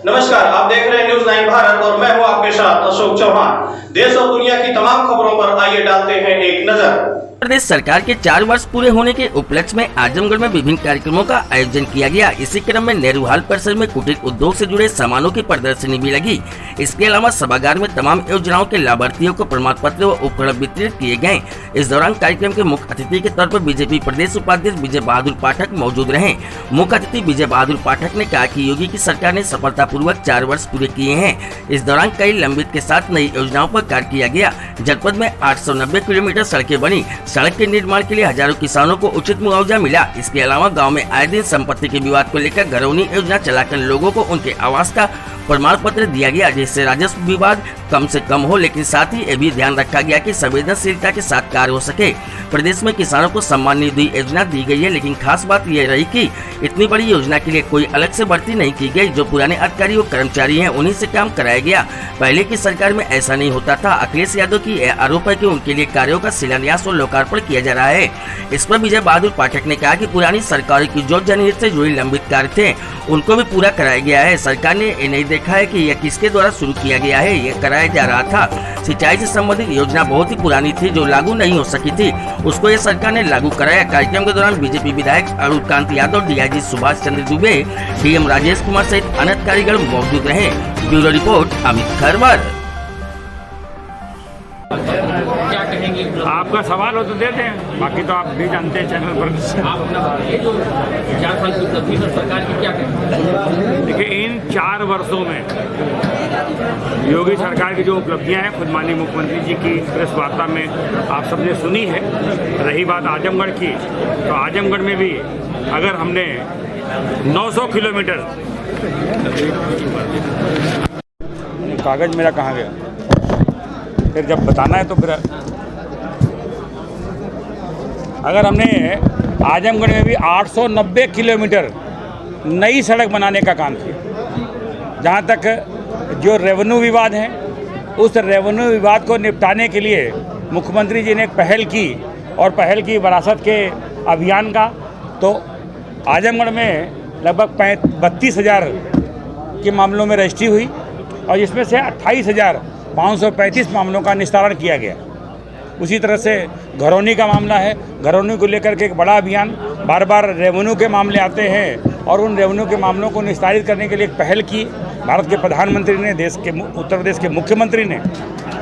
नमस्कार, आप देख रहे हैं न्यूज़ 9 भारत और मैं हूं आपके साथ अशोक चौहान। देश और दुनिया की तमाम खबरों पर आइए डालते हैं एक नजर। प्रदेश सरकार के 4 वर्ष पूरे होने के उपलक्ष्य में आजमगढ़ में विभिन्न कार्यक्रमों का आयोजन किया गया। इसी क्रम में नेहरू हॉल परिसर में कुटीर उद्योग से जुड़े सामानों की प्रदर्शनी भी लगी। इसके अलावा सभागार में तमाम योजनाओं के लाभार्थियों को प्रमाण पत्र व उपकरण वितरित किए गए। इस दौरान कार्यक्रम के मुख्य अतिथि के तौर पर बीजेपी प्रदेश उपाध्यक्ष विजय बहादुर पाठक मौजूद रहे। मुख्य अतिथि विजय बहादुर पाठक ने कहा कि योगी की सरकार ने सफलतापूर्वक 4 वर्ष पूरे किए हैं। इस दौरान कई लंबित के साथ नई योजनाओं पर कार्य किया गया। जनपद में 890 किलोमीटर सड़कें बनी। सड़क के निर्माण के लिए हजारों किसानों को उचित मुआवजा मिला। इसके अलावा गांव में आए दिन संपत्ति के विवाद को लेकर घरौनी योजना चलाकर लोगों को उनके आवास का प्रमाण पत्र दिया गया, जिससे राजस्व विवाद कम से कम हो। लेकिन साथ ही ये भी ध्यान रखा गया कि संवेदनशीलता के साथ कार्य हो सके। प्रदेश में किसानों को सम्मान निधि योजना दी गई है, लेकिन खास बात यह रही कि इतनी बड़ी योजना के लिए कोई अलग से भर्ती नहीं की गई। जो पुराने अधिकारी व कर्मचारी हैं उन्हीं से काम कराया गया। पहले की सरकार में ऐसा नहीं होता था। अखिलेश यादव की यह आरोप है कि उनके लिए कार्यों का शिलान्यास और लोकार्पण किया जा रहा है। इस पर विजय बहादुर पाठक ने कहा कि पुरानी सरकार की जो जनहित से जुड़े लंबित कार्य थे उनको भी पूरा कराया गया है। सरकार ने ये नहीं देखा है कि यह किसके द्वारा शुरू किया गया है, यह कराया जा रहा था। सिंचाई से संबंधित योजना बहुत ही पुरानी थी जो लागू नहीं हो सकी थी, उसको ये सरकार ने लागू कराया। कार्यक्रम के दौरान बीजेपी विधायक अरुण कांत यादव, डीआईजी सुभाष चंद्र दुबे, डीएम राजेश कुमार सहित अन्य कारीगर मौजूद रहे। Bureau report Amit Kharwar. आपका सवाल हो तो देते हैं, बाकी तो आप भी जानते हैं चैनल पर। आप अपना 4 साल की उपलब्धि पर सरकार की क्या कहें? देखिए, इन 4 वर्षों में योगी सरकार की जो उपलब्धियां हैं खुद माननीय मुख्यमंत्री जी की प्रेस वार्ता में आप सबने सुनी है। रही बात आजमगढ़ की, तो आजमगढ़ में भी अगर हमने 900 किलोमीटर, कागज मेरा कहाँ गया, फिर जब बताना है तो फिर अगर हमने आजमगढ़ में भी 890 किलोमीटर नई सड़क बनाने का काम किया। जहाँ तक जो रेवेन्यू विवाद है, उस रेवेन्यू विवाद को निपटाने के लिए मुख्यमंत्री जी ने एक पहल की, और पहल की विरासत के अभियान का। तो आजमगढ़ में लगभग 32,000 के मामलों में रजिस्ट्री हुई और जिसमें से 28,535 मामलों का निस्तारण किया गया। उसी तरह से घरौनी का मामला है। घरौनी को लेकर के एक बड़ा अभियान, बार बार रेवेन्यू के मामले आते हैं और उन रेवेन्यू के मामलों को निस्तारित करने के लिए एक पहल की भारत के प्रधानमंत्री ने, देश के उत्तर प्रदेश के मुख्यमंत्री ने,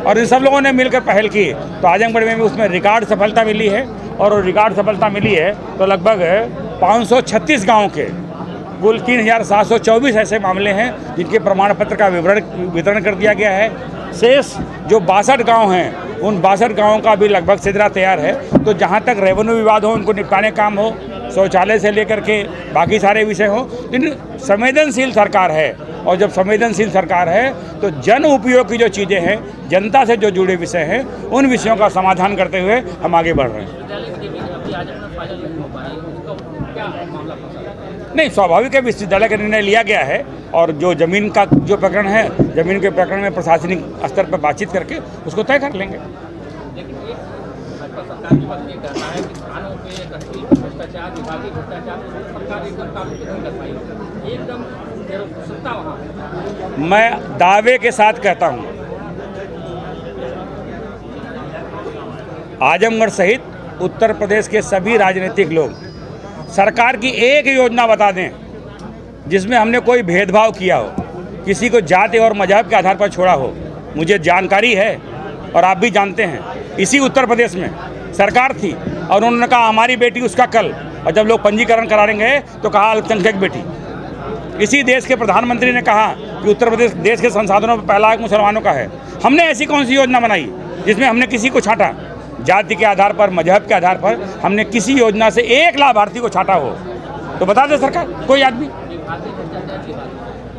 और इन सब लोगों ने मिलकर पहल की। तो आजमगढ़ में भी उसमें रिकॉर्ड सफलता मिली है। और रिकॉर्ड सफलता मिली है तो लगभग 536 गाँव के कुल 3,724 ऐसे मामले हैं जिनके प्रमाण पत्र का वितरण कर दिया गया है। शेष जो 62 गांव हैं, उन 62 गांवों का भी लगभग सिदरा तैयार है। तो जहां तक रेवेन्यू विवाद हो, उनको निपटाने काम हो, शौचालय से लेकर के बाकी सारे विषय हो। लेकिन संवेदनशील सरकार है, और जब संवेदनशील सरकार है तो जन उपयोग की जो चीज़ें हैं, जनता से जो जुड़े विषय हैं, उन विषयों का समाधान करते हुए हम आगे बढ़ रहे हैं। नहीं, स्वाभाविक है, विश्वविद्यालय का निर्णय लिया गया है और जो जमीन का जो प्रकरण है, जमीन के प्रकरण में प्रशासनिक स्तर पर बातचीत करके उसको तय कर लेंगे। लेकिन एक भाजपा सरकार की बात ये कहना है कि किसानों पे भ्रष्टाचार, विभागीय भ्रष्टाचार, सरकार एकदम काबू नहीं कर पाई, एकदम सत्ता वहाँ। मैं दावे के साथ कहता हूँ, आजमगढ़ सहित उत्तर प्रदेश के सभी राजनीतिक लोग सरकार की एक योजना बता दें जिसमें हमने कोई भेदभाव किया हो, किसी को जाति और मजहब के आधार पर छोड़ा हो। मुझे जानकारी है और आप भी जानते हैं, इसी उत्तर प्रदेश में सरकार थी और उन्होंने कहा हमारी बेटी उसका कल, और जब लोग पंजीकरण कराने तो कहा अल्पसंख्यक बेटी। इसी देश के प्रधानमंत्री ने कहा कि उत्तर प्रदेश देश के संसाधनों पर पहला हक मुसलमानों का है। हमने ऐसी कौन सी योजना बनाई जिसमें हमने किसी को छांटा? जाति के आधार पर, मजहब के आधार पर हमने किसी योजना से एक लाभार्थी को छांटा हो तो बता दे सरकार, कोई आदमी।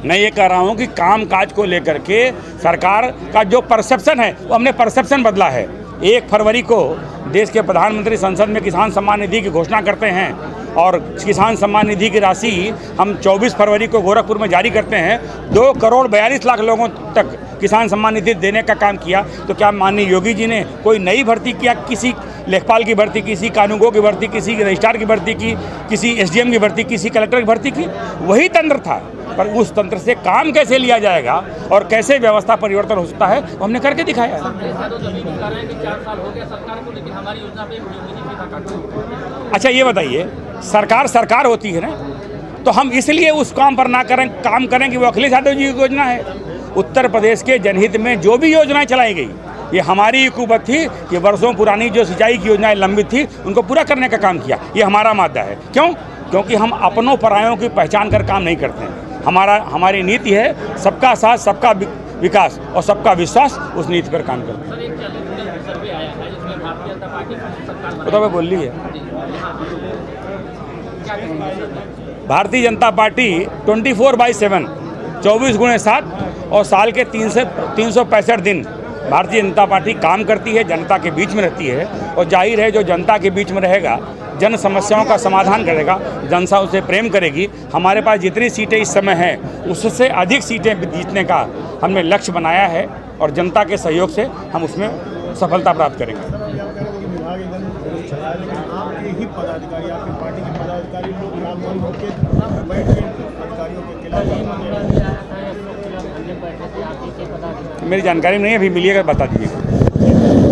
मैं ये कह रहा हूँ कि काम काज को लेकर के सरकार का जो परसेप्शन है वो हमने परसेप्शन बदला है। 1 फरवरी को देश के प्रधानमंत्री संसद में किसान सम्मान निधि की घोषणा करते हैं और किसान सम्मान निधि की राशि हम 24 फरवरी को गोरखपुर में जारी करते हैं। 2 करोड़ 42 लाख लोगों तक किसान सम्मान निधि देने का काम किया। तो क्या माननीय योगी जी ने कोई नई भर्ती किया किसी लेखपाल की भर्ती, किसी कानूनगो की भर्ती, किसी रजिस्ट्रार की भर्ती की, किसी एसडीएम की भर्ती, किसी कलेक्टर की भर्ती की, वही तंत्र था। पर उस तंत्र से काम कैसे लिया जाएगा और कैसे व्यवस्था परिवर्तन हो सकता है वो हमने करके दिखाया है। अच्छा ये बताइए, सरकार सरकार होती है ना, तो हम इसलिए उस काम पर ना करें, काम करें कि वो अखिलेश यादव जी की योजना है। उत्तर प्रदेश के जनहित में जो भी योजनाएं चलाई गई, ये हमारी हुकूमत थी कि वर्षों पुरानी जो सिंचाई की योजनाएं लंबित थी उनको पूरा करने का काम किया। ये हमारा मादा है। क्यों? क्योंकि हम अपनों परायों की पहचान कर काम नहीं करते हैं। हमारी नीति है सबका साथ, सबका विकास और सबका विश्वास। उस नीति पर काम करते हैं। तो मैं बोल ली है, भारतीय जनता पार्टी 24/7 24x7 और साल के 365 दिन भारतीय जनता पार्टी काम करती है, जनता के बीच में रहती है। और जाहिर है जो जनता के बीच में रहेगा, जन समस्याओं का समाधान करेगा, जनता उसे प्रेम करेगी। हमारे पास जितनी सीटें इस समय हैं उससे अधिक सीटें जीतने का हमने लक्ष्य बनाया है और जनता के सहयोग से हम उसमें सफलता प्राप्त करेंगे। मेरी जानकारी में नहीं, अभी मिलिएगा बता दीजिएगा।